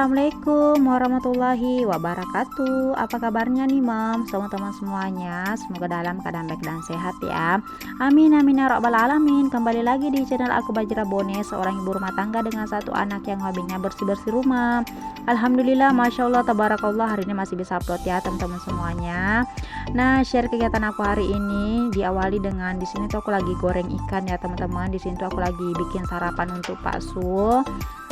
Assalamualaikum warahmatullahi wabarakatuh. Apa kabarnya nih mam, teman-teman semuanya? Semoga dalam keadaan baik dan sehat ya. Amin amin ya rabbal alamin. Kembali lagi di channel aku Bajra Bone, seorang ibu rumah tangga dengan satu anak yang hobinya bersih-bersih rumah. Alhamdulillah, masya Allah, tabarakallah, hari ini masih bisa upload ya teman-teman semuanya. Nah, share kegiatan aku hari ini diawali dengan di sini tuh aku lagi goreng ikan ya teman-teman. Di sini tuh aku lagi bikin sarapan untuk Pak Sul.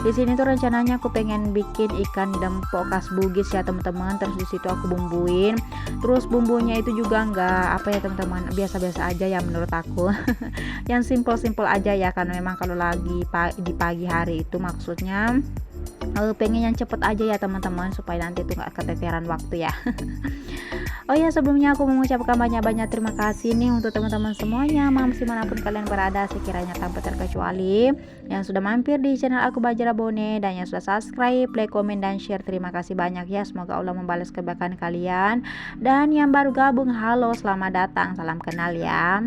Di sini tuh rencananya aku pengen bikin ikan dempok khas Bugis ya teman-teman. Terus di situ aku bumbuin. Terus bumbunya itu juga enggak apa ya teman-teman, biasa-biasa aja ya menurut aku. Yang simple-simple aja ya, karena memang kalau lagi di pagi hari itu maksudnya pengen yang cepet aja ya teman-teman, supaya nanti tuh nggak keteteran waktu ya. Oh ya, sebelumnya aku mengucapkan banyak-banyak terima kasih nih untuk teman-teman semuanya, mams dimanapun kalian berada, sekiranya tanpa terkecuali yang sudah mampir di channel aku Bajra Bone dan yang sudah subscribe, like, komen, dan share. Terima kasih banyak ya, semoga Allah membalas kebaikan kalian. Dan yang baru gabung, halo, selamat datang, salam kenal ya.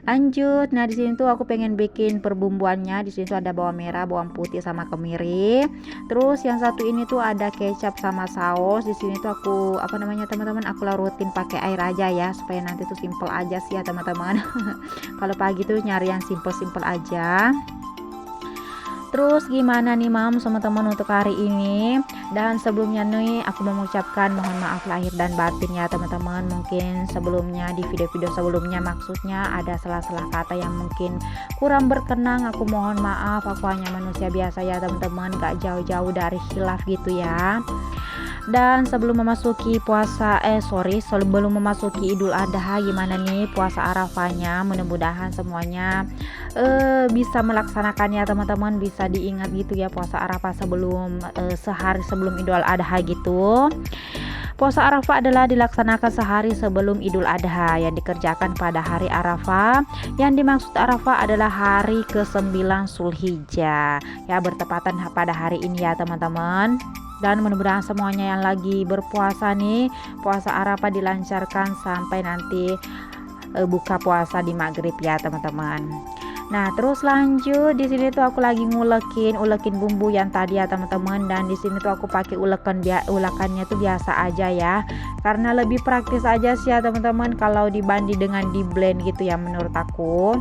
Lanjut, nah di sini tuh aku pengen bikin perbumbuannya. Di sini tuh ada bawang merah, bawang putih, sama kemiri. Terus yang satu ini tuh ada kecap sama saus. Di sini tuh aku apa namanya teman-teman, aku larutin pakai air aja ya, supaya nanti tuh simple aja sih ya teman-teman. Kalau pagi tuh nyari yang simple-simple aja. Terus gimana nih mam teman-teman untuk hari ini? Dan sebelumnya nih aku mengucapkan mohon maaf lahir dan batin ya teman-teman. Mungkin sebelumnya di video-video sebelumnya maksudnya ada salah-salah kata yang mungkin kurang berkenan, aku mohon maaf. Aku hanya manusia biasa ya teman-teman, gak jauh-jauh dari khilaf gitu ya. Dan sebelum memasuki sebelum memasuki Idul Adha, gimana nih puasa Arafahnya? Mudah-mudahan semuanya bisa melaksanakannya teman-teman, bisa diingat gitu ya puasa Arafah sebelum sehari sebelum Idul Adha gitu. Puasa Arafah adalah dilaksanakan sehari sebelum Idul Adha yang dikerjakan pada hari Arafah. Yang dimaksud Arafah adalah hari ke-9 Zulhijjah ya, bertepatan pada hari ini ya teman-teman. Dan mudah-mudahan semuanya yang lagi berpuasa nih, puasa Arafah dilancarkan sampai nanti buka puasa di maghrib ya teman-teman. Nah, terus lanjut, di sini tuh aku lagi ulekin bumbu yang tadi ya teman-teman. Dan di sini tuh aku pakai ulekannya tuh biasa aja ya, karena lebih praktis aja sih ya teman-teman kalau dibanding dengan di blend gitu ya menurut aku.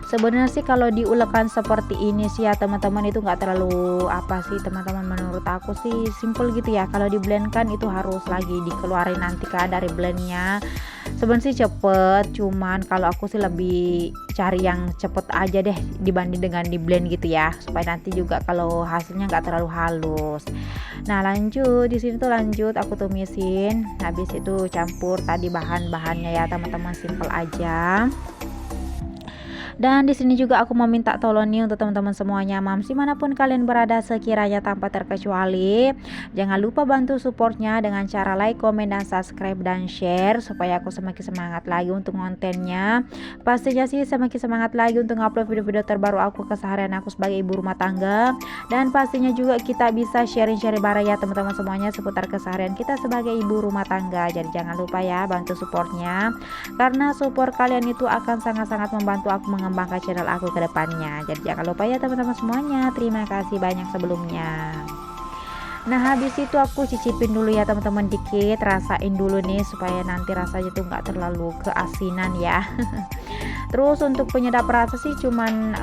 Sebenarnya sih kalau diulekan seperti ini sih ya teman-teman itu nggak terlalu apa sih teman-teman, menurut aku sih simple gitu ya. Kalau di blend kan itu harus lagi dikeluarin nanti kan dari blendnya. Sebenarnya sih cepet, cuman kalau aku sih lebih cari yang cepet aja deh dibanding dengan di blend gitu ya, supaya nanti juga kalau hasilnya nggak terlalu halus. Nah lanjut, di sini tuh lanjut aku tumisin, habis itu campur tadi bahan-bahannya ya teman-teman, simple aja. Dan di sini juga aku mau minta tolong nih untuk teman-teman semuanya, mams dimanapun kalian berada, sekiranya tanpa terkecuali jangan lupa bantu supportnya dengan cara like, komen, dan subscribe dan share, supaya aku semakin semangat lagi untuk kontennya. Pastinya sih semakin semangat lagi untuk upload video-video terbaru aku, keseharian aku sebagai ibu rumah tangga. Dan pastinya juga kita bisa sharing-sharing bareng ya teman-teman semuanya seputar keseharian kita sebagai ibu rumah tangga. Jadi jangan lupa ya bantu supportnya, karena support kalian itu akan sangat-sangat membantu aku mengembangkan channel aku ke depannya. Jadi jangan lupa ya teman-teman semuanya. Terima kasih banyak sebelumnya. Nah habis itu aku cicipin dulu ya teman-teman, dikit rasain dulu nih supaya nanti rasanya tuh nggak terlalu keasinan ya. Terus untuk penyedap rasa sih cuman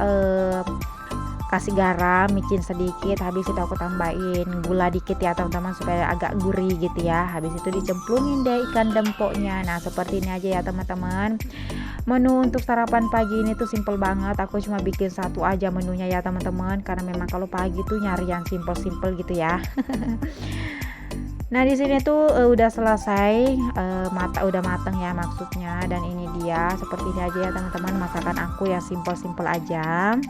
kasih garam, micin sedikit, habis itu aku tambahin gula dikit ya teman-teman supaya agak gurih gitu ya. Habis itu dicemplungin deh ikan dempoknya. Nah seperti ini aja ya teman-teman. Menu untuk sarapan pagi ini tuh simple banget, aku cuma bikin satu aja menunya ya teman-teman, karena memang kalau pagi tuh nyari yang simple-simple gitu ya. Nah di sini tuh udah selesai, udah mateng ya maksudnya. Dan ini dia seperti ini aja ya teman-teman, masakan aku ya simple-simple aja.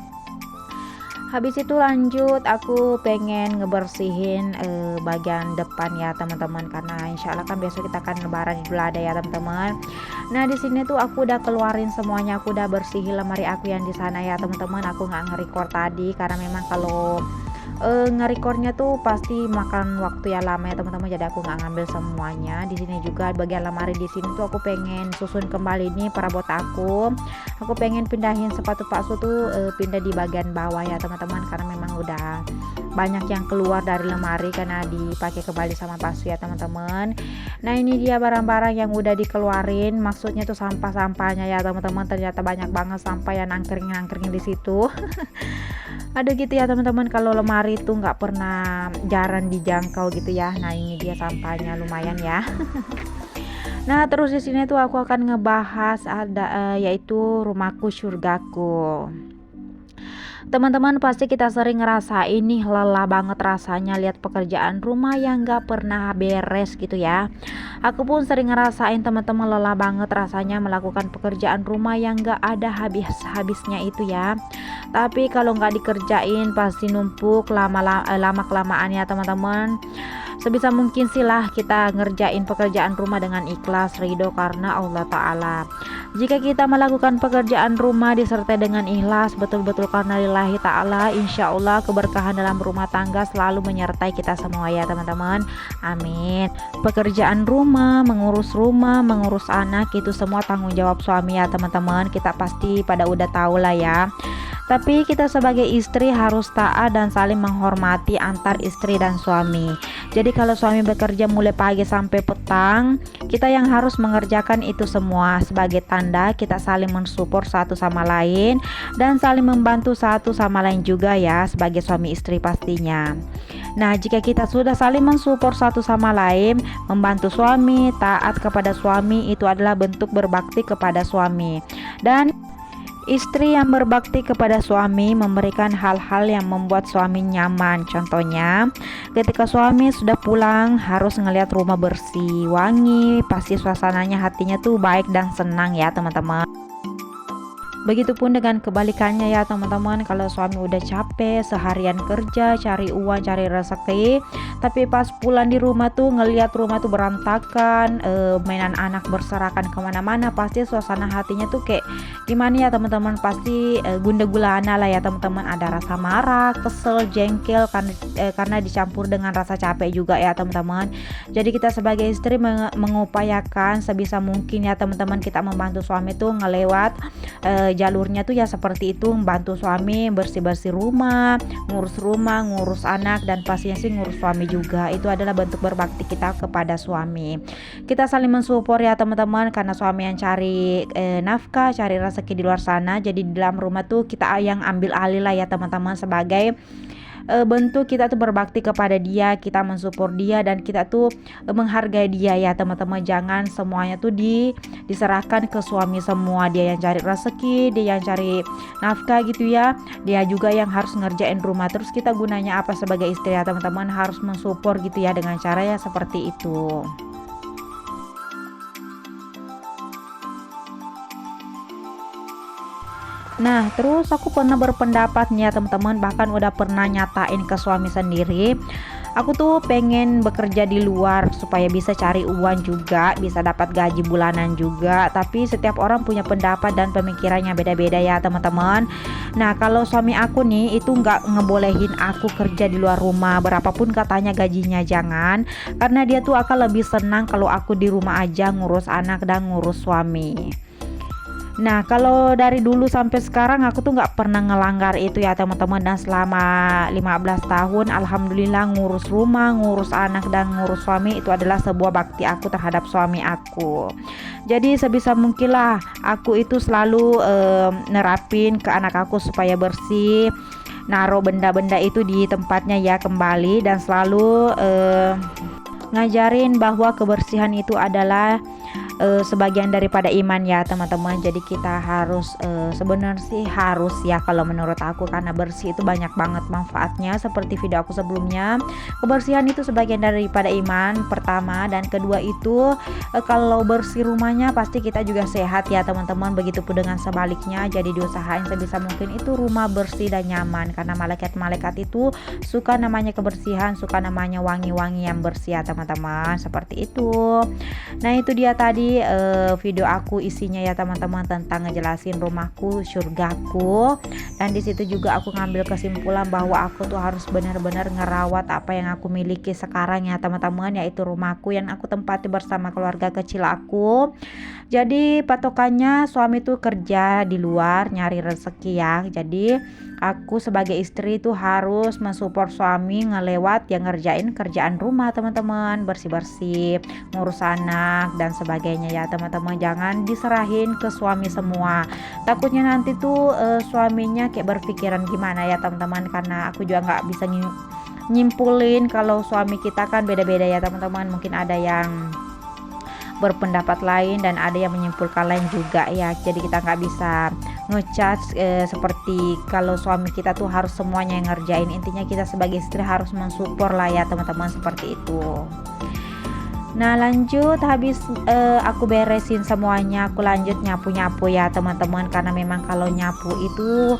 Habis itu lanjut aku pengen ngebersihin bagian depan ya teman-teman, karena insya Allah kan besok kita akan lebaran Idul Adha ya teman-teman. Nah di sini tuh aku udah keluarin semuanya, aku udah bersihin lemari aku yang di sana ya teman-teman. Aku nggak nge-record tadi karena memang kalau ngerekornya tuh pasti makan waktu ya lama ya teman-teman, jadi aku nggak ngambil semuanya. Di sini juga bagian lemari di sini tuh aku pengen susun kembali nih perabot aku pengen pindahin sepatu palsu tuh pindah di bagian bawah ya teman-teman, karena memang udah banyak yang keluar dari lemari karena dipakai kembali sama palsu ya teman-teman. Nah ini dia barang-barang yang udah dikeluarin, maksudnya tuh sampah-sampahnya ya teman-teman, ternyata banyak banget sampah yang nangkring di situ. Ada gitu ya teman-teman, kalau lemari itu nggak pernah jarang dijangkau gitu ya. Nah ini dia sampahnya lumayan ya. Nah terus di sini tuh aku akan ngebahas ada yaitu rumahku surgaku. Teman-teman pasti kita sering ngerasain nih lelah banget rasanya lihat pekerjaan rumah yang gak pernah beres gitu ya. Aku pun sering ngerasain teman-teman lelah banget rasanya melakukan pekerjaan rumah yang gak ada habis-habisnya itu ya. Tapi kalau gak dikerjain pasti numpuk lama kelamaan ya teman-teman. Sebisa mungkin sih lah kita ngerjain pekerjaan rumah dengan ikhlas, ridho karena Allah Ta'ala. Jika kita melakukan pekerjaan rumah disertai dengan ikhlas, betul-betul karena lillahi ta'ala, insya Allah keberkahan dalam rumah tangga selalu menyertai kita semua ya teman-teman. Amin. Pekerjaan rumah, mengurus anak, itu semua tanggung jawab suami ya teman-teman. Kita pasti pada udah tahu lah ya. Tapi kita sebagai istri harus taat dan saling menghormati antar istri dan suami. Jadi kalau suami bekerja mulai pagi sampai petang, kita yang harus mengerjakan itu semua. Sebagai tanda kita saling mensupport satu sama lain dan saling membantu satu sama lain juga ya, sebagai suami istri pastinya. Nah jika kita sudah saling mensupport satu sama lain, membantu suami, taat kepada suami, itu adalah bentuk berbakti kepada suami. Dan istri yang berbakti kepada suami memberikan hal-hal yang membuat suami nyaman. Contohnya, ketika suami sudah pulang harus ngelihat rumah bersih, wangi, pasti suasananya hatinya tuh baik dan senang ya teman-teman. Begitupun dengan kebalikannya ya teman-teman, kalau suami udah capek seharian kerja, cari uang, cari rezeki, tapi pas pulang di rumah tuh ngelihat rumah tuh berantakan, mainan anak berserakan kemana-mana, pasti suasana hatinya tuh kayak gimana ya teman-teman, pasti gunda gulana lah ya teman-teman, ada rasa marah, kesel, jengkel karena dicampur dengan rasa capek juga ya teman-teman. Jadi kita sebagai istri mengupayakan sebisa mungkin ya teman-teman, kita membantu suami tuh ngelewat jalurnya tuh ya seperti itu, membantu suami bersih-bersih rumah, ngurus anak, dan pastinya sih ngurus suami juga. Itu adalah bentuk berbakti kita kepada suami. Kita saling mensupport ya teman-teman, karena suami yang cari nafkah, cari rezeki di luar sana, jadi di dalam rumah tuh kita yang ambil alih lah ya teman-teman, sebagai bentuk kita tuh berbakti kepada dia, kita mensupport dia, dan kita tuh menghargai dia ya teman-teman. Jangan semuanya tuh diserahkan ke suami semua, dia yang cari rezeki, dia yang cari nafkah gitu ya, dia juga yang harus ngerjain rumah. Terus kita gunanya apa sebagai istri ya teman-teman, harus mensupport gitu ya, dengan cara ya seperti itu. Nah terus aku pernah berpendapat nih ya teman-teman, bahkan udah pernah nyatain ke suami sendiri, aku tuh pengen bekerja di luar supaya bisa cari uang juga, bisa dapat gaji bulanan juga. Tapi setiap orang punya pendapat dan pemikirannya beda-beda ya teman-teman. Nah kalau suami aku nih itu nggak ngebolehin aku kerja di luar rumah, berapapun katanya gajinya jangan, karena dia tuh akan lebih senang kalau aku di rumah aja ngurus anak dan ngurus suami. Nah kalau dari dulu sampai sekarang aku tuh nggak pernah ngelanggar itu ya teman-teman, dan selama 15 tahun alhamdulillah ngurus rumah, ngurus anak, dan ngurus suami itu adalah sebuah bakti aku terhadap suami aku. Jadi sebisa mungkin lah aku itu selalu nerapin ke anak aku supaya bersih, naruh benda-benda itu di tempatnya ya kembali, dan selalu ngajarin bahwa kebersihan itu adalah sebagian daripada iman ya teman-teman. Jadi kita harus sebenarnya sih harus ya kalau menurut aku, karena bersih itu banyak banget manfaatnya. Seperti video aku sebelumnya, kebersihan itu sebagian daripada iman pertama, dan kedua itu kalau bersih rumahnya pasti kita juga sehat ya teman-teman. Begitupun dengan sebaliknya, jadi diusahain sebisa mungkin itu rumah bersih dan nyaman, karena malaikat-malaikat itu suka namanya kebersihan, suka namanya wangi-wangi yang bersih ya teman-teman, seperti itu. Nah itu dia tadi Jadi video aku isinya ya teman-teman tentang ngejelasin rumahku, surgaku. Dan di situ juga aku ngambil kesimpulan bahwa aku tuh harus benar-benar ngerawat apa yang aku miliki sekarang ya teman-teman, yaitu rumahku yang aku tempati bersama keluarga kecil aku. Jadi patokannya suami tuh kerja di luar nyari rezeki ya. Jadi aku sebagai istri tuh harus mensupport suami ngelewat yang ngerjain kerjaan rumah teman-teman, bersih-bersih, ngurus anak dan sebagainya ya teman-teman. Jangan diserahin ke suami semua. Takutnya nanti tuh suaminya kayak berpikiran gimana ya teman-teman, karena aku juga nggak bisa nyimpulin kalau suami kita kan beda-beda ya teman-teman. Mungkin ada yang berpendapat lain dan ada yang menyimpulkan lain juga ya. Jadi kita nggak bisa ngejudge seperti kalau suami kita tuh harus semuanya yang ngerjain. Intinya kita sebagai istri harus mensupport lah ya teman-teman, seperti itu. Nah lanjut, habis aku beresin semuanya, aku lanjut nyapu-nyapu ya teman-teman, karena memang kalau nyapu itu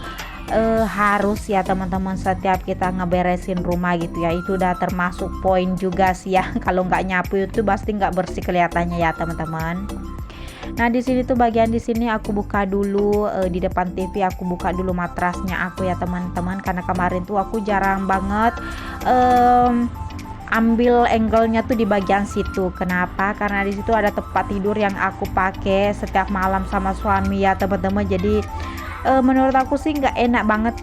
harus ya teman-teman setiap kita ngeberesin rumah gitu ya. Itu udah termasuk poin juga sih ya. Kalau nggak nyapu itu pasti nggak bersih kelihatannya ya teman-teman. Nah di sini tuh bagian di sini aku buka dulu di depan TV, aku buka dulu matrasnya aku ya teman-teman, karena kemarin tuh aku jarang banget ambil angle-nya tuh di bagian situ. Kenapa? Karena di situ ada tempat tidur yang aku pakai setiap malam sama suami ya teman-teman. Jadi menurut aku sih nggak enak banget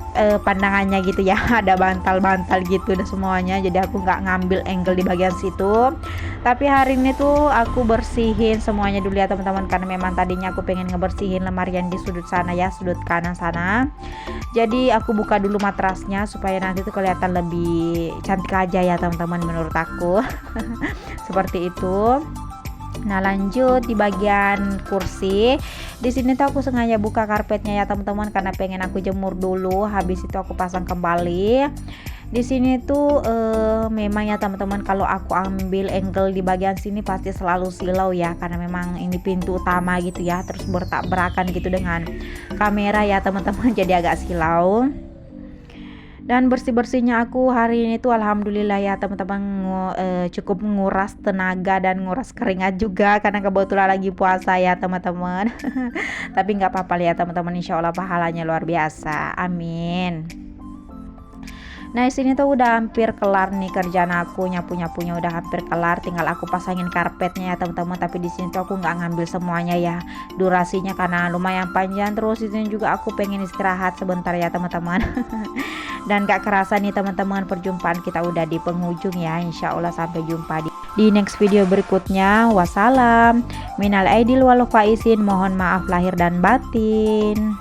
pandangannya gitu ya. Ada bantal-bantal gitu dan semuanya, jadi aku nggak ngambil angle di bagian situ. Tapi hari ini tuh aku bersihin semuanya dulu ya teman-teman, karena memang tadinya aku pengen ngebersihin lemari yang di sudut sana ya, sudut kanan sana. Jadi aku buka dulu matrasnya supaya nanti tuh kelihatan lebih cantik aja ya teman-teman menurut aku. Seperti itu. Nah lanjut di bagian kursi, di sini tuh aku sengaja buka karpetnya ya teman-teman, karena pengen aku jemur dulu, habis itu aku pasang kembali. Di sini tuh memang ya teman-teman, kalau aku ambil angle di bagian sini pasti selalu silau ya, karena memang ini pintu utama gitu ya, terus bertabrakan gitu dengan kamera ya teman-teman, jadi agak silau. Dan bersih-bersihnya aku hari ini tuh alhamdulillah ya teman-teman cukup menguras tenaga dan nguras keringat juga, karena kebetulan lagi puasa ya teman-teman. Tapi nggak apa-apa ya teman-teman, insya Allah pahalanya luar biasa, amin. Nah di sini tuh udah hampir kelar nih kerjaan aku, nyapu-nyapunya udah hampir kelar, tinggal aku pasangin karpetnya ya teman-teman. Tapi di sini tuh aku nggak ngambil semuanya ya, durasinya karena lumayan panjang. Terus di sini juga aku pengen istirahat sebentar ya teman-teman. Dan gak kerasa nih teman-teman, perjumpaan kita udah di penghujung ya. Insya Allah sampai jumpa di next video berikutnya. Wassalam, minal aidil wal faizin, mohon maaf lahir dan batin.